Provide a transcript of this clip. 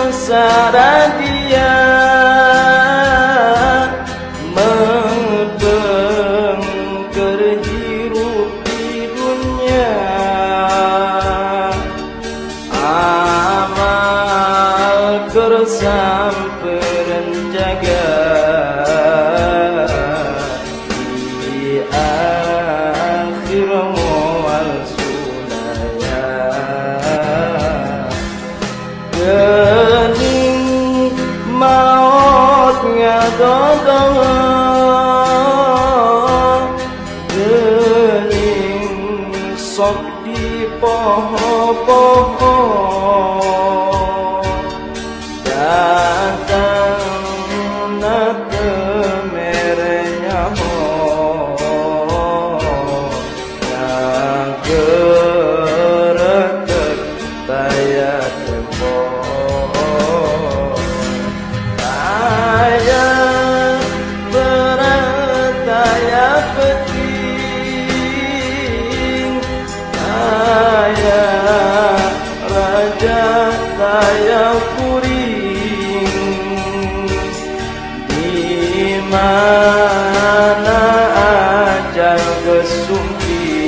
sengsara dia mengpengker hirup di dunia. Amal kersamperan jaga di akhir mual sulaya. Gening maut ngadodo, gening sok di poho-poho, datang na temerenya ho yang geretek taya tempo. Taya berat, taya penting, taya raja, taya kuring. Di mana ajal kesungki